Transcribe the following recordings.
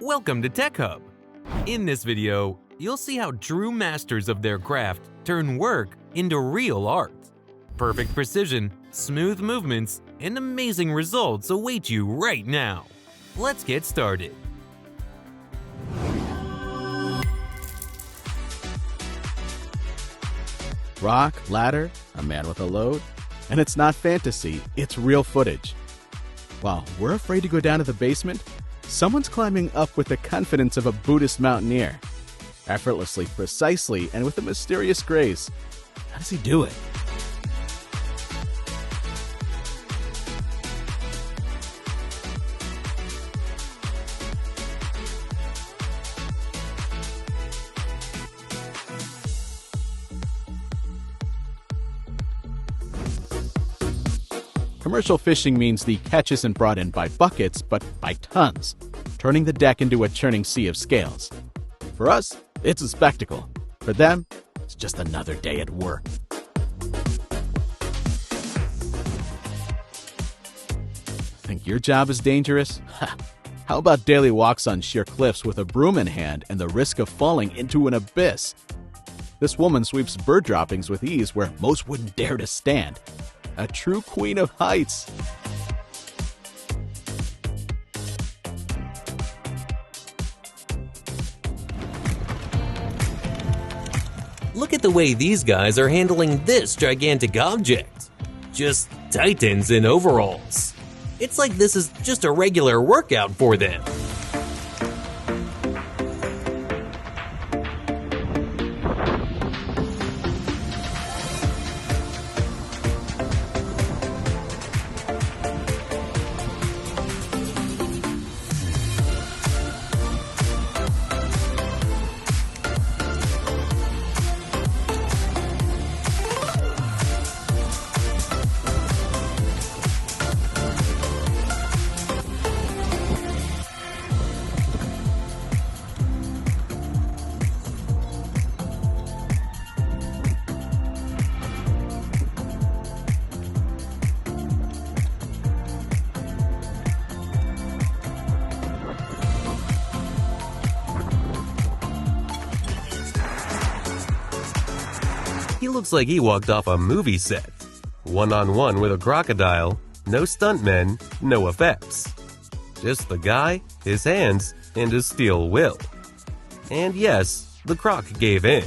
Welcome to Tech Hub. In this video, you'll see how true masters of their craft turn work into real art. Perfect precision, smooth movements, and amazing results await you right now. Let's get started. Rock, ladder, a man with a load, and it's not fantasy, it's real footage. While we're afraid to go down to the basement, someone's climbing up with the confidence of a Buddhist mountaineer. Effortlessly, precisely, and with a mysterious grace. How does he do it? Commercial fishing means the catch isn't brought in by buckets, but by tons, turning the deck into a churning sea of scales. For us, it's a spectacle. For them, it's just another day at work. Think your job is dangerous? How about daily walks on sheer cliffs with a broom in hand and the risk of falling into an abyss? This woman sweeps bird droppings with ease where most wouldn't dare to stand. A true queen of heights. Look at the way these guys are handling this gigantic object. Just titans in overalls. It's like this is just a regular workout for them. He looks like he walked off a movie set. One-on-one with a crocodile, no stuntmen, no effects. Just the guy, his hands, and his steel will. And yes, the croc gave in.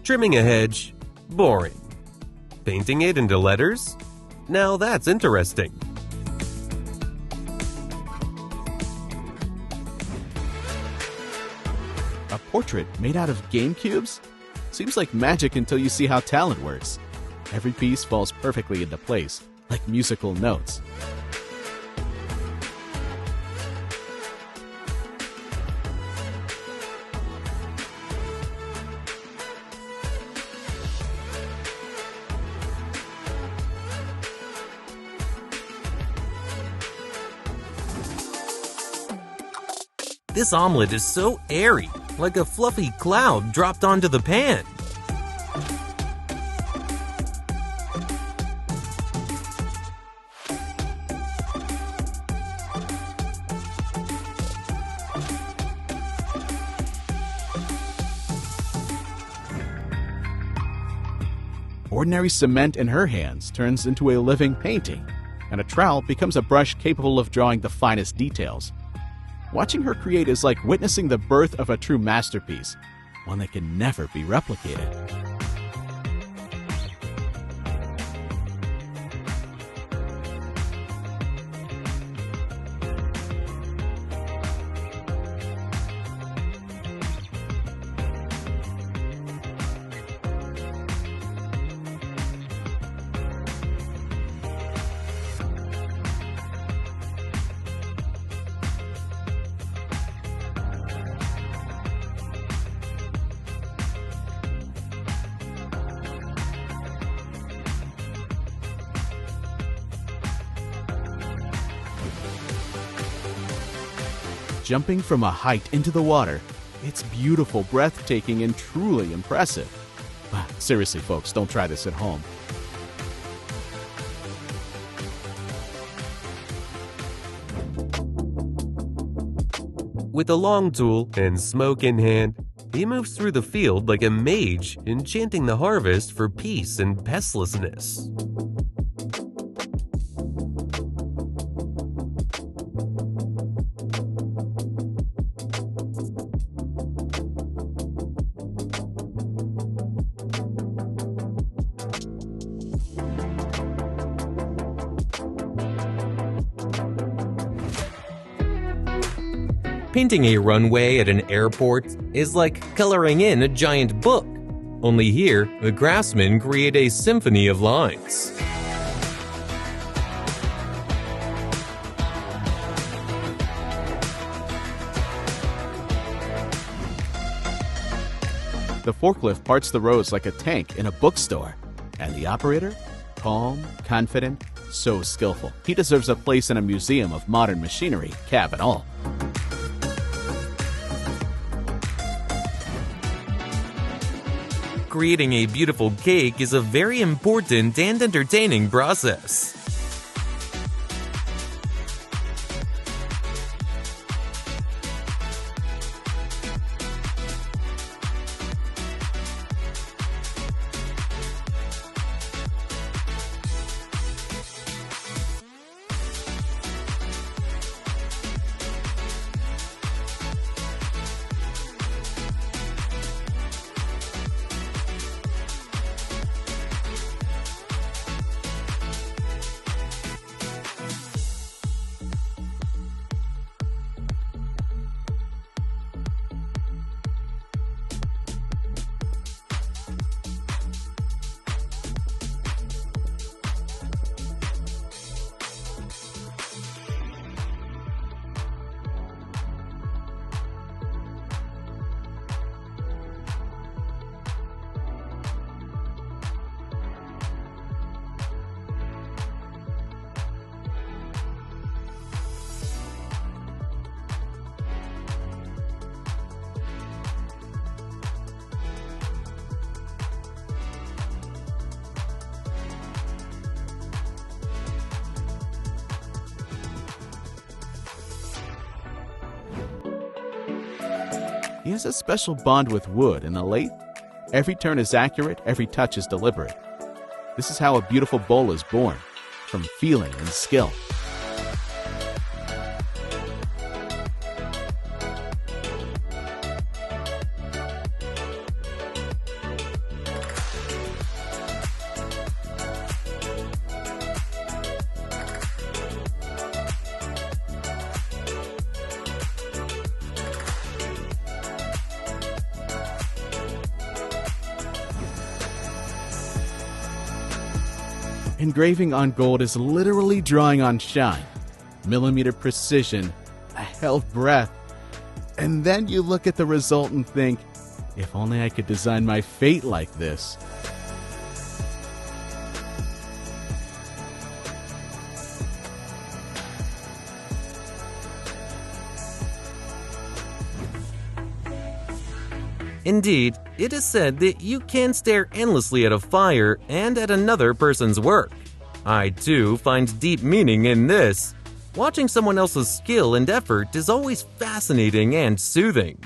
Trimming a hedge, boring. Painting it into letters? Now that's interesting. A portrait made out of game cubes? Seems like magic until you see how talent works. Every piece falls perfectly into place, like musical notes. This omelet is so airy, like a fluffy cloud dropped onto the pan. Ordinary cement in her hands turns into a living painting, and a trowel becomes a brush capable of drawing the finest details. Watching her create is like witnessing the birth of a true masterpiece, one that can never be replicated. Jumping from a height into the water, it's beautiful, breathtaking, and truly impressive. Seriously, folks, don't try this at home. With a long tool and smoke in hand, he moves through the field like a mage, enchanting the harvest for peace and pestlessness. Painting a runway at an airport is like coloring in a giant book. Only here, the craftsmen create a symphony of lines. The forklift parts the roads like a tank in a bookstore. And the operator? Calm, confident, so skillful. He deserves a place in a museum of modern machinery, cab and all. Creating a beautiful cake is a very important and entertaining process. He has a special bond with wood, and the lathe? Every turn is accurate, every touch is deliberate. This is how a beautiful bowl is born, from feeling and skill. Engraving on gold is literally drawing on shine, millimeter precision, a held breath. And then you look at the result and think, if only I could design my fate like this. Indeed, it is said that you can stare endlessly at a fire and at another person's work. I, too, find deep meaning in this. Watching someone else's skill and effort is always fascinating and soothing.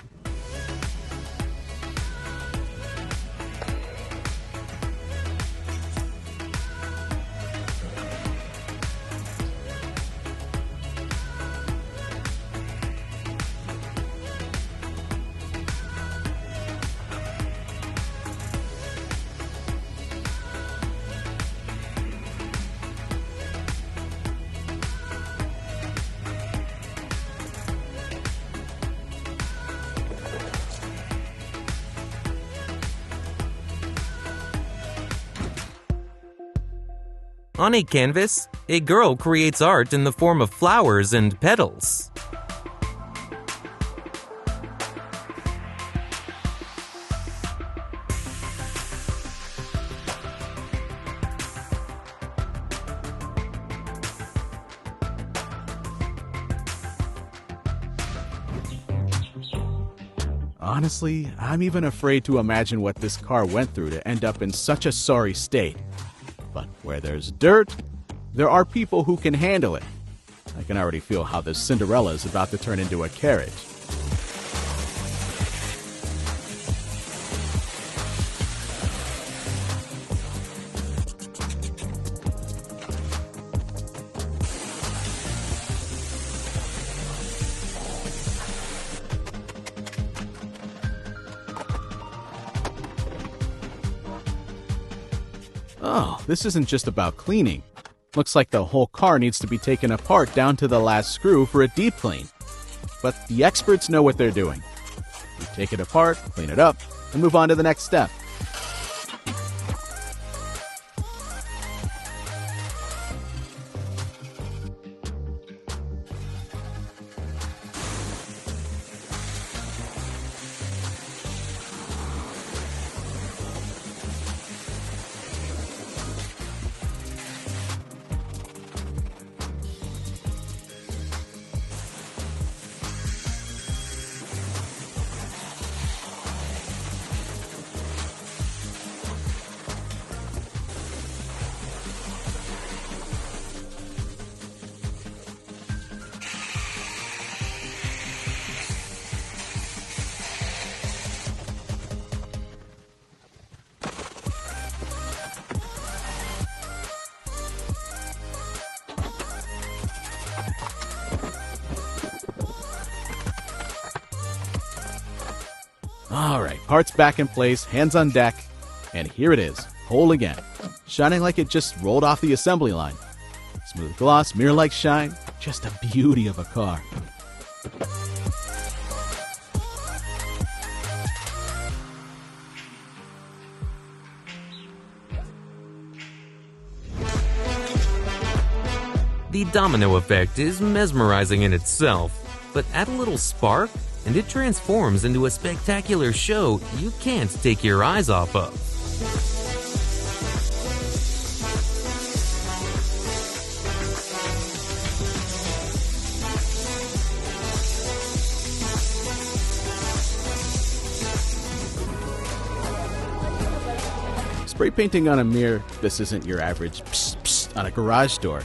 On a canvas, a girl creates art in the form of flowers and petals. Honestly, I'm even afraid to imagine what this car went through to end up in such a sorry state. But where there's dirt, there are people who can handle it. I can already feel how this Cinderella is about to turn into a carriage. Oh, this isn't just about cleaning. Looks like the whole car needs to be taken apart down to the last screw for a deep clean. But the experts know what they're doing. You take it apart, clean it up, and move on to the next step. Alright, parts back in place, hands on deck, and here it is, whole again, shining like it just rolled off the assembly line. Smooth gloss, mirror-like shine, just a beauty of a car. The domino effect is mesmerizing in itself, but add a little spark, and it transforms into a spectacular show you can't take your eyes off of. Spray painting on a mirror, this isn't your average psst psst on a garage door.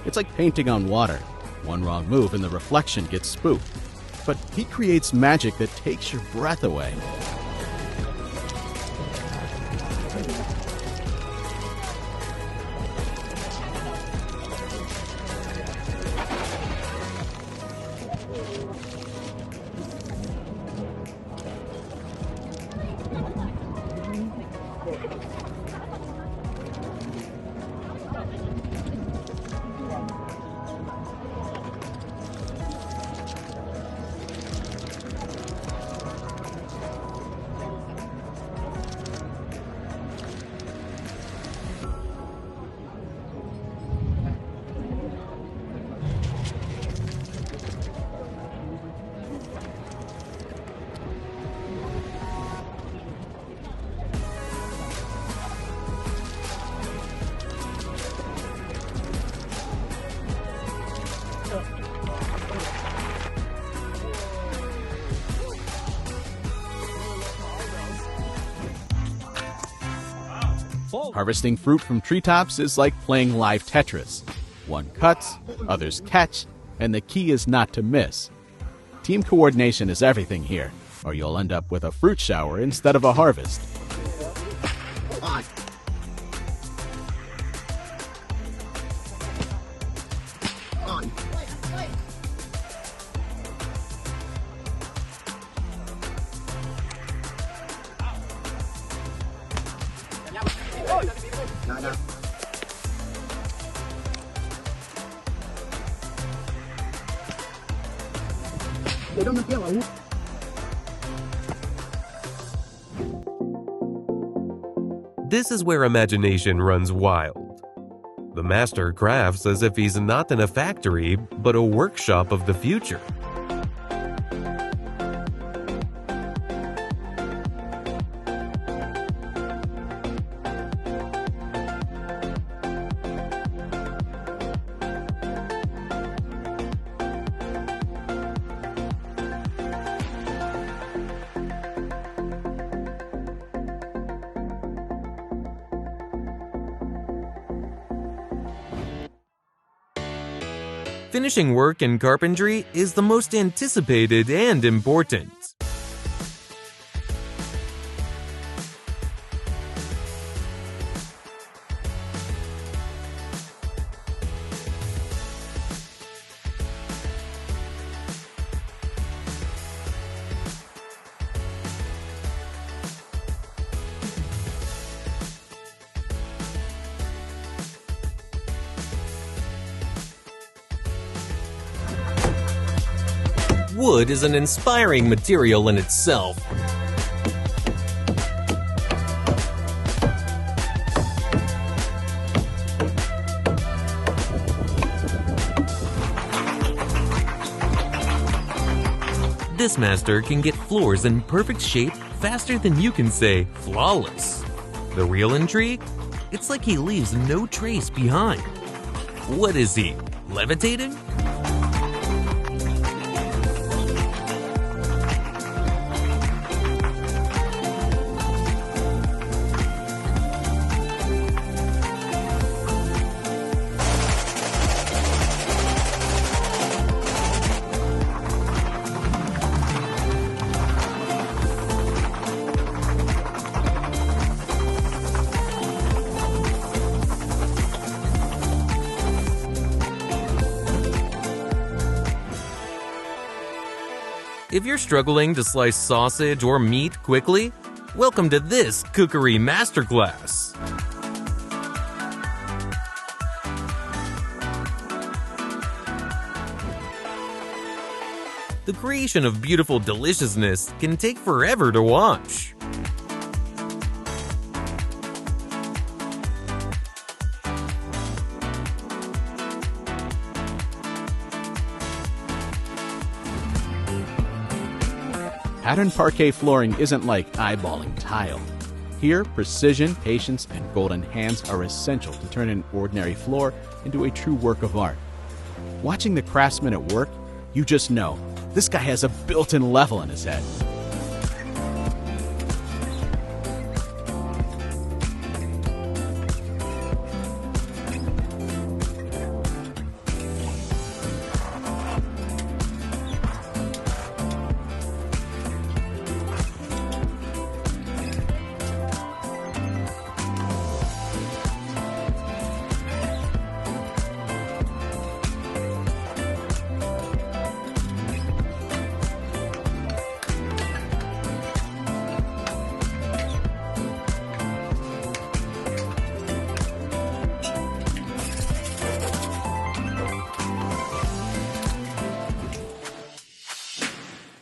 It's like painting on water. One wrong move and the reflection gets spooked. But he creates magic that takes your breath away. Harvesting fruit from treetops is like playing live Tetris. One cuts, others catch, and the key is not to miss. Team coordination is everything here, or you'll end up with a fruit shower instead of a harvest. This is where imagination runs wild. The master crafts as if he's not in a factory, but a workshop of the future. Finishing work in carpentry is the most anticipated and important. Wood is an inspiring material in itself. This master can get floors in perfect shape faster than you can say flawless. The real intrigue? It's like he leaves no trace behind. What is he, levitating? If you're struggling to slice sausage or meat quickly, welcome to this cookery masterclass. The creation of beautiful deliciousness can take forever to watch. Patterned parquet flooring isn't like eyeballing tile. Here, precision, patience, and golden hands are essential to turn an ordinary floor into a true work of art. Watching the craftsman at work, you just know, this guy has a built-in level in his head.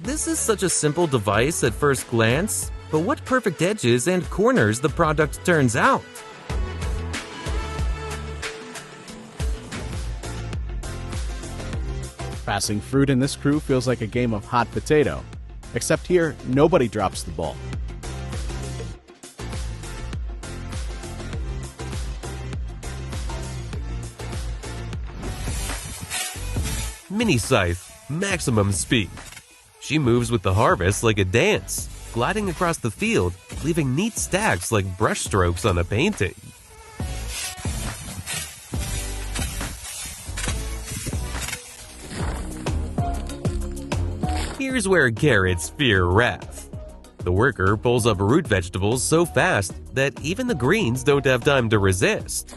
This is such a simple device at first glance, but what perfect edges and corners the product turns out. Passing fruit in this crew feels like a game of hot potato. Except here, nobody drops the ball. Mini scythe, maximum speed. She moves with the harvest like a dance, gliding across the field, leaving neat stacks like brushstrokes on a painting. Here's where carrots fear wrath. The worker pulls up root vegetables so fast that even the greens don't have time to resist.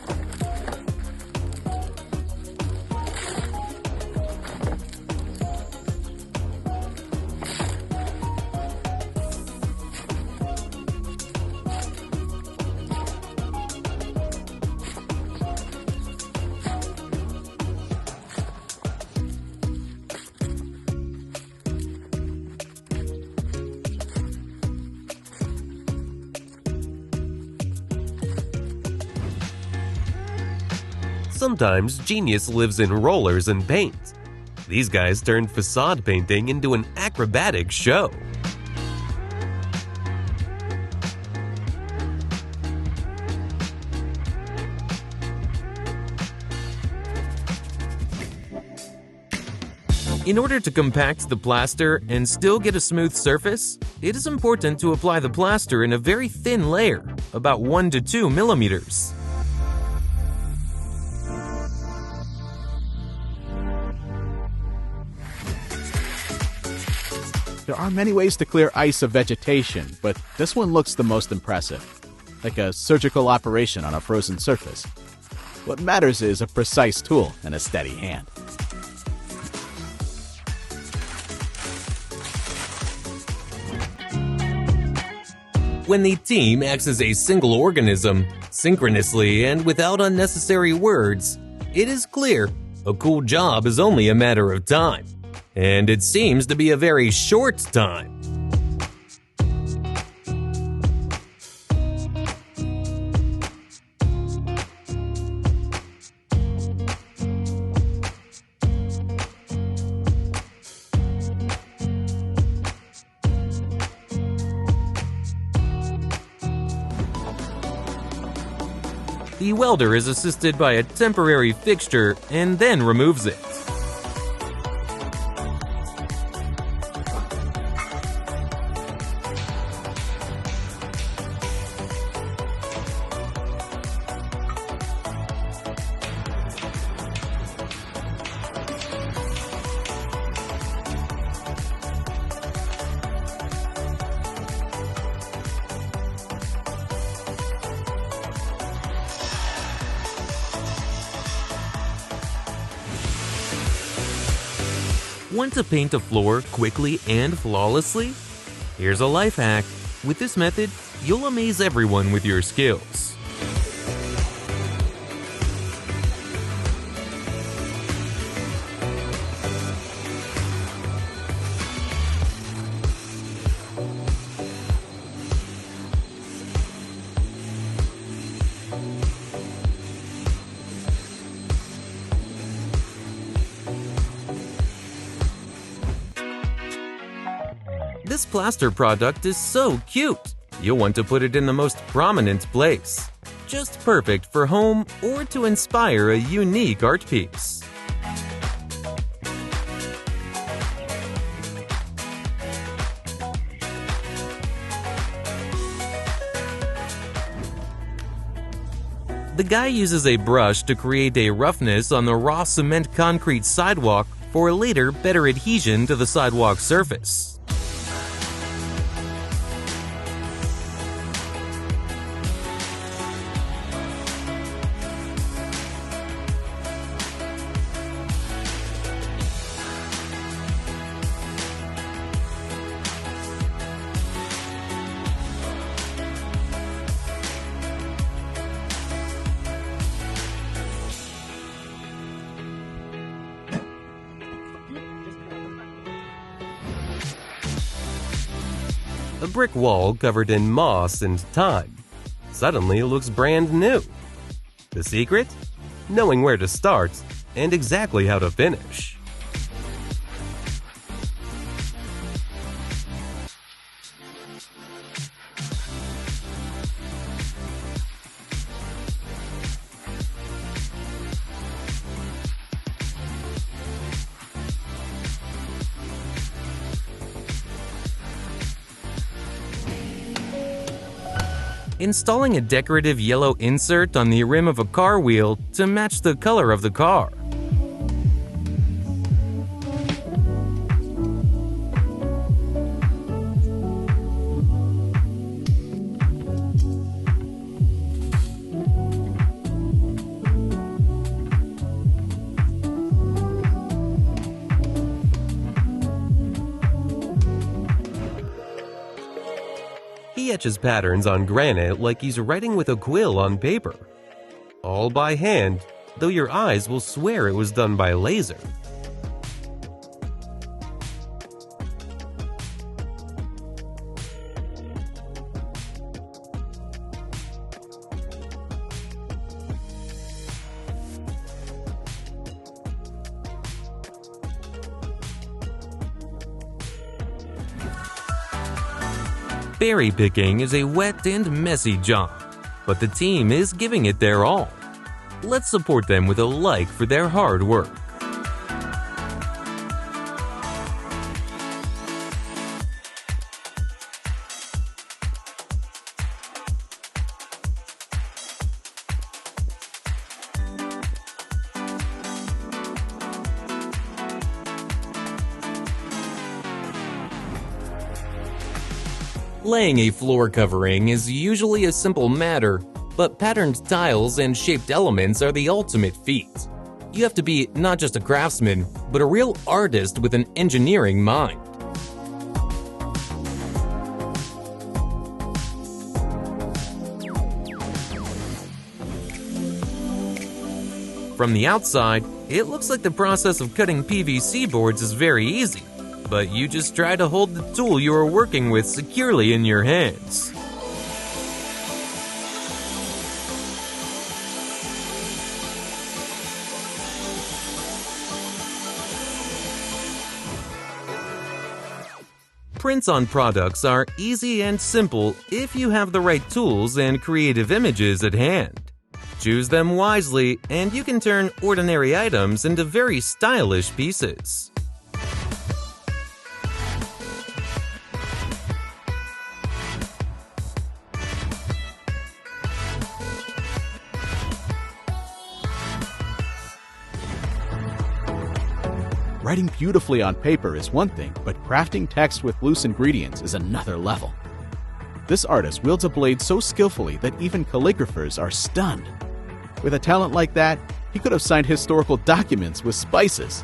Sometimes genius lives in rollers and paint. These guys turned facade painting into an acrobatic show. In order to compact the plaster and still get a smooth surface, it is important to apply the plaster in a very thin layer, about 1 to 2 millimeters. There are many ways to clear ice of vegetation, but this one looks the most impressive, like a surgical operation on a frozen surface. What matters is a precise tool and a steady hand. When the team acts as a single organism, synchronously and without unnecessary words, it is clear a cool job is only a matter of time. And it seems to be a very short time. The welder is assisted by a temporary fixture and then removes it. Want to paint a floor quickly and flawlessly? Here's a life hack. With this method, you'll amaze everyone with your skills. This plaster product is so cute! You'll want to put it in the most prominent place. Just perfect for home or to inspire a unique art piece. The guy uses a brush to create a roughness on the raw cement concrete sidewalk for later better adhesion to the sidewalk surface. A brick wall covered in moss and time suddenly looks brand new. The secret? Knowing where to start and exactly how to finish. Installing a decorative yellow insert on the rim of a car wheel to match the color of the car. He etches patterns on granite like he's writing with a quill on paper. All by hand, though your eyes will swear it was done by laser. Berry picking is a wet and messy job, but the team is giving it their all. Let's support them with a like for their hard work. Laying a floor covering is usually a simple matter, but patterned tiles and shaped elements are the ultimate feat. You have to be not just a craftsman, but a real artist with an engineering mind. From the outside, it looks like the process of cutting PVC boards is very easy, but you just try to hold the tool you are working with securely in your hands. Prints on products are easy and simple if you have the right tools and creative images at hand. Choose them wisely, and you can turn ordinary items into very stylish pieces. Writing beautifully on paper is one thing, but crafting text with loose ingredients is another level. This artist wields a blade so skillfully that even calligraphers are stunned. With a talent like that, he could have signed historical documents with spices.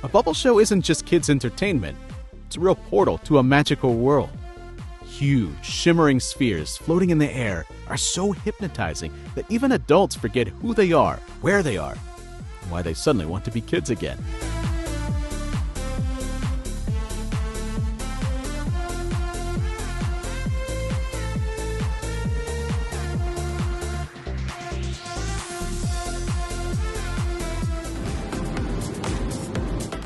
A bubble show isn't just kids' entertainment. It's a real portal to a magical world. Huge, shimmering spheres floating in the air are so hypnotizing that even adults forget who they are, where they are, and why they suddenly want to be kids again.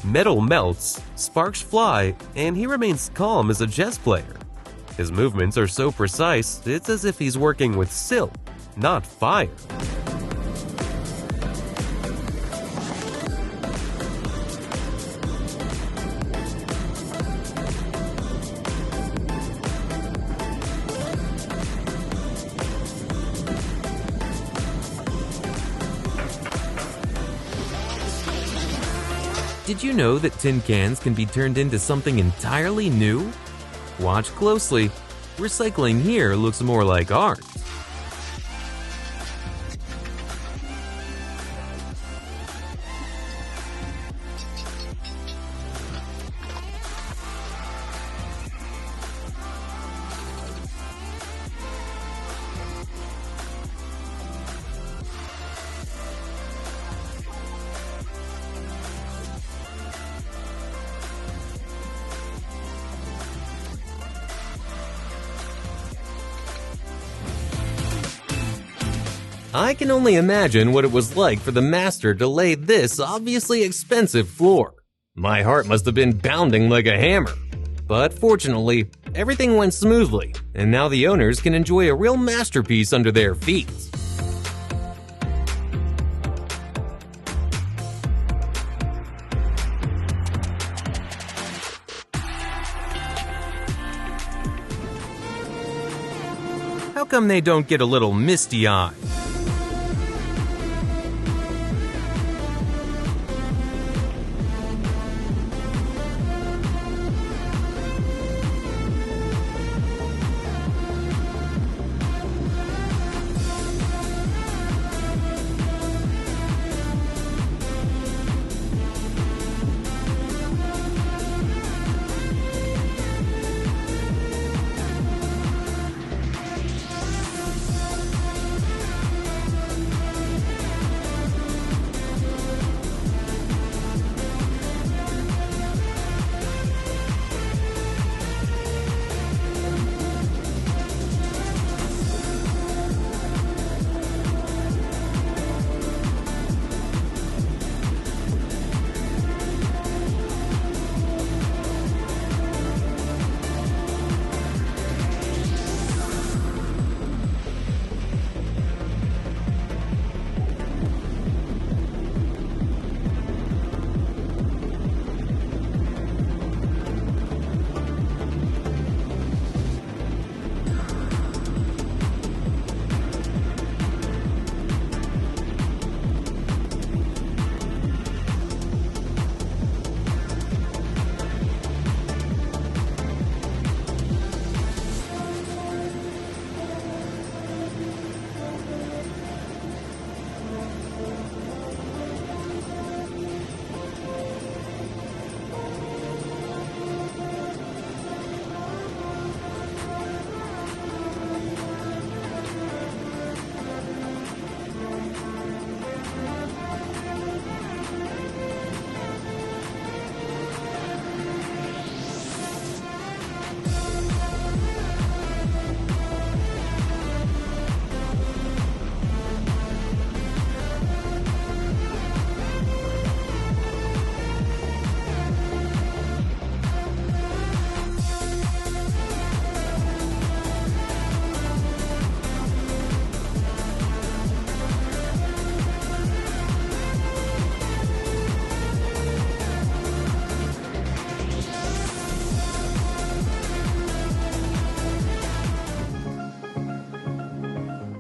Metal melts, sparks fly, and he remains calm as a chess player. His movements are so precise, it's as if he's working with silk, not fire. Did you know that tin cans can be turned into something entirely new? Watch closely. Recycling here looks more like art. I can only imagine what it was like for the master to lay this obviously expensive floor. My heart must have been pounding like a hammer. But fortunately, everything went smoothly, and now the owners can enjoy a real masterpiece under their feet. How come they don't get a little misty-eyed?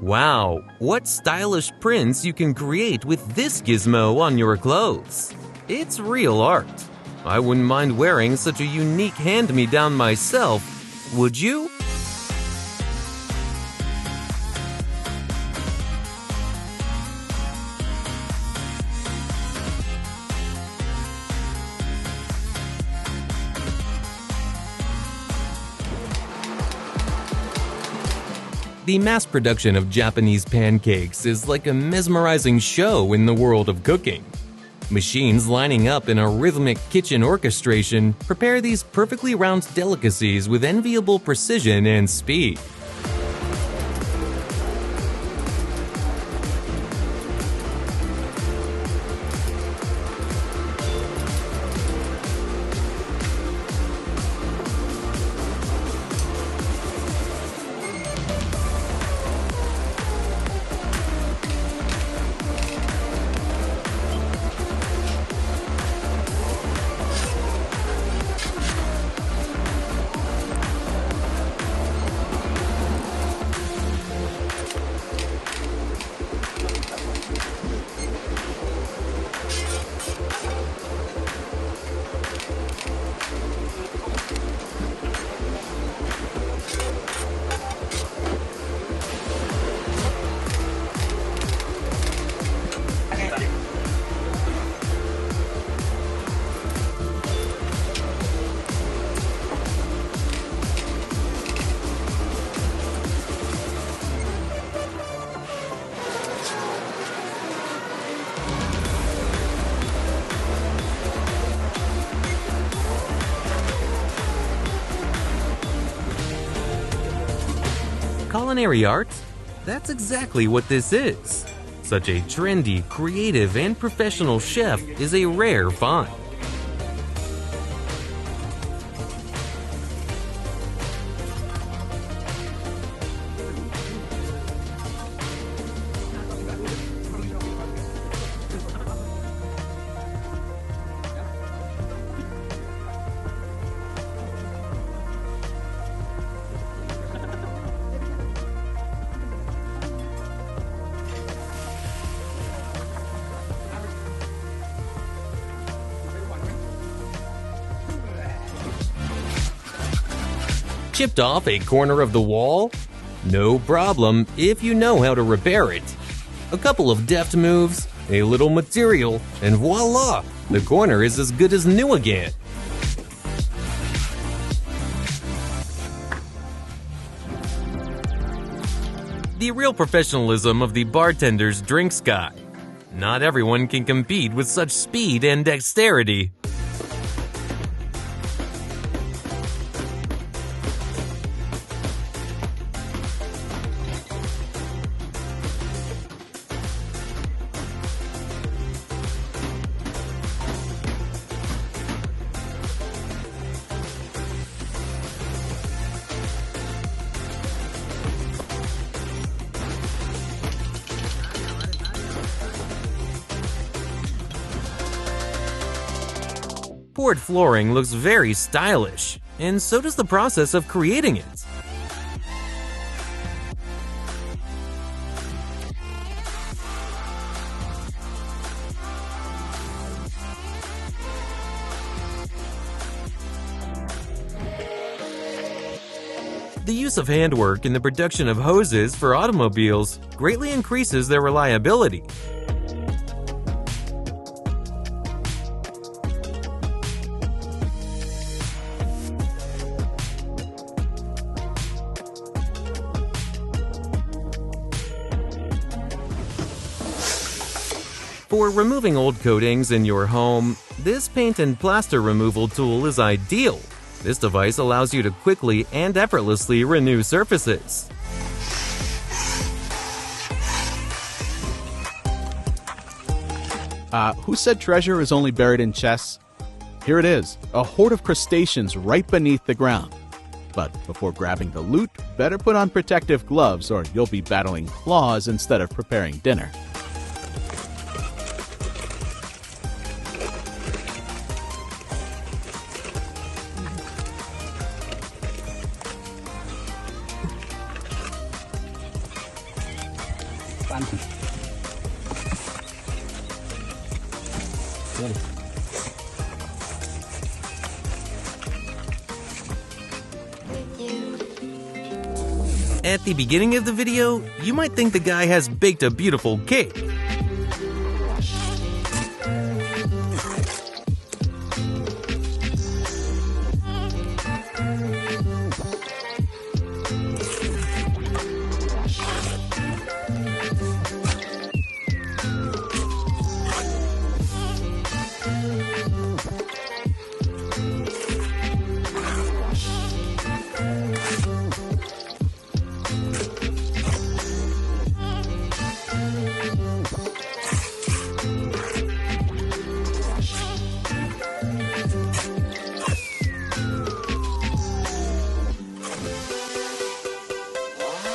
Wow, what stylish prints you can create with this gizmo on your clothes. It's real art. I wouldn't mind wearing such a unique hand-me-down myself, would you? The mass production of Japanese pancakes is like a mesmerizing show in the world of cooking. Machines lining up in a rhythmic kitchen orchestration prepare these perfectly round delicacies with enviable precision and speed. Culinary art? That's exactly what this is. Such a trendy, creative, and professional chef is a rare find. Chipped off a corner of the wall? No problem if you know how to repair it. A couple of deft moves, a little material, and voila! The corner is as good as new again. The real professionalism of the bartender's drinks guy. Not everyone can compete with such speed and dexterity. Poured flooring looks very stylish, and so does the process of creating it. The use of handwork in the production of hoses for automobiles greatly increases their reliability. For removing old coatings in your home, this paint and plaster removal tool is ideal. This device allows you to quickly and effortlessly renew surfaces. Who said treasure is only buried in chests? Here it is, a hoard of crustaceans right beneath the ground. But before grabbing the loot, better put on protective gloves or you'll be battling claws instead of preparing dinner. At the beginning of the video, you might think the guy has baked a beautiful cake.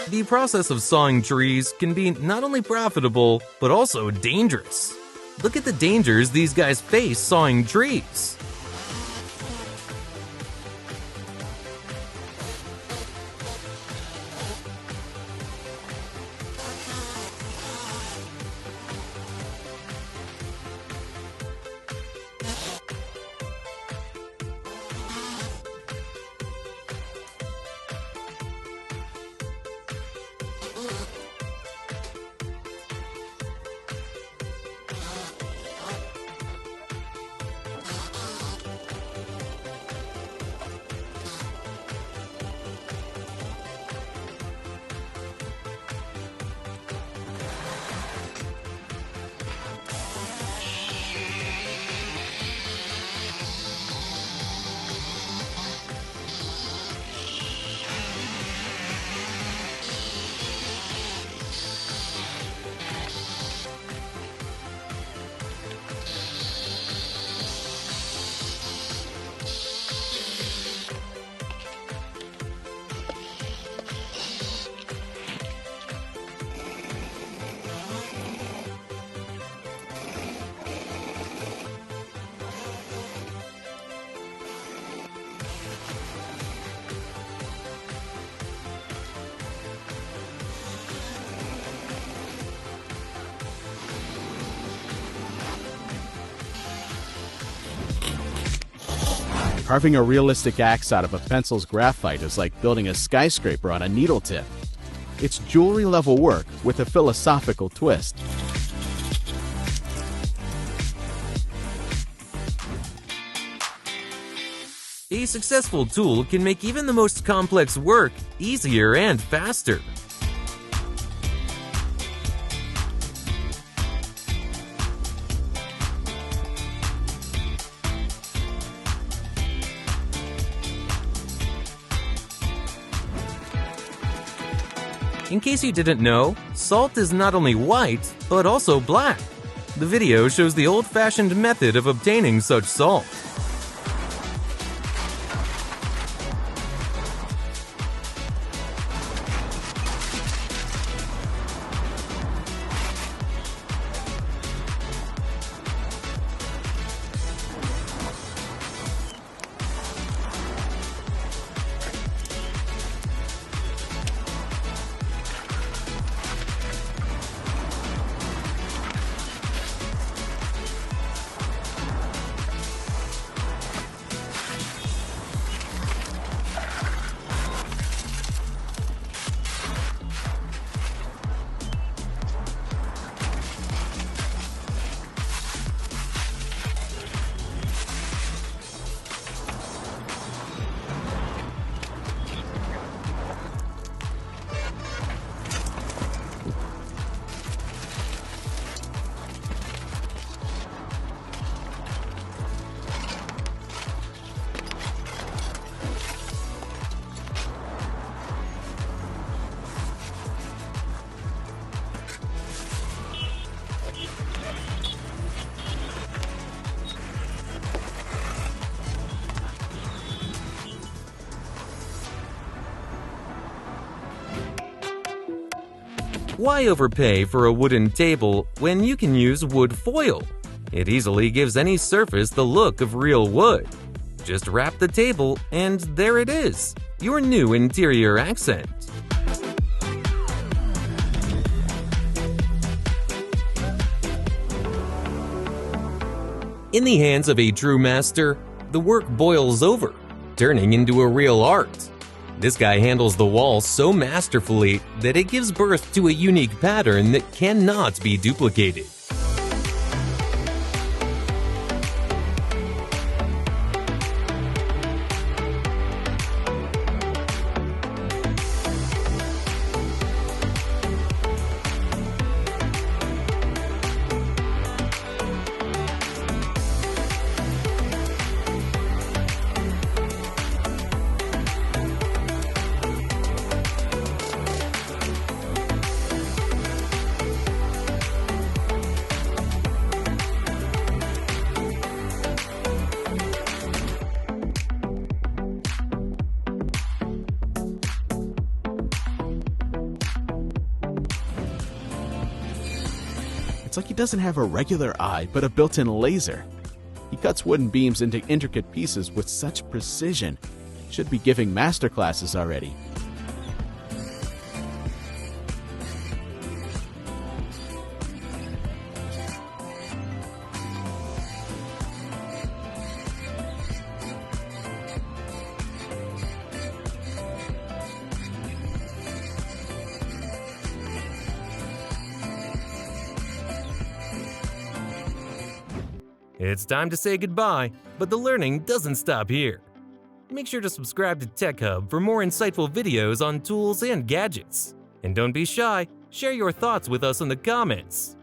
The process of sawing trees can be not only profitable, but also dangerous. Look at the dangers these guys face sawing trees. Carving a realistic axe out of a pencil's graphite is like building a skyscraper on a needle tip. It's jewelry-level work with a philosophical twist. A successful tool can make even the most complex work easier and faster. In case you didn't know, salt is not only white, but also black. The video shows the old-fashioned method of obtaining such salt. Why overpay for a wooden table when you can use wood foil? It easily gives any surface the look of real wood. Just wrap the table and there it is, your new interior accent. In the hands of a true master, the work boils over, turning into a real art. This guy handles the wall so masterfully that it gives birth to a unique pattern that cannot be duplicated. It's like he doesn't have a regular eye, but a built-in laser. He cuts wooden beams into intricate pieces with such precision. Should be giving masterclasses already. It's time to say goodbye, but the learning doesn't stop here. Make sure to subscribe to Tech Hub for more insightful videos on tools and gadgets. And don't be shy, share your thoughts with us in the comments.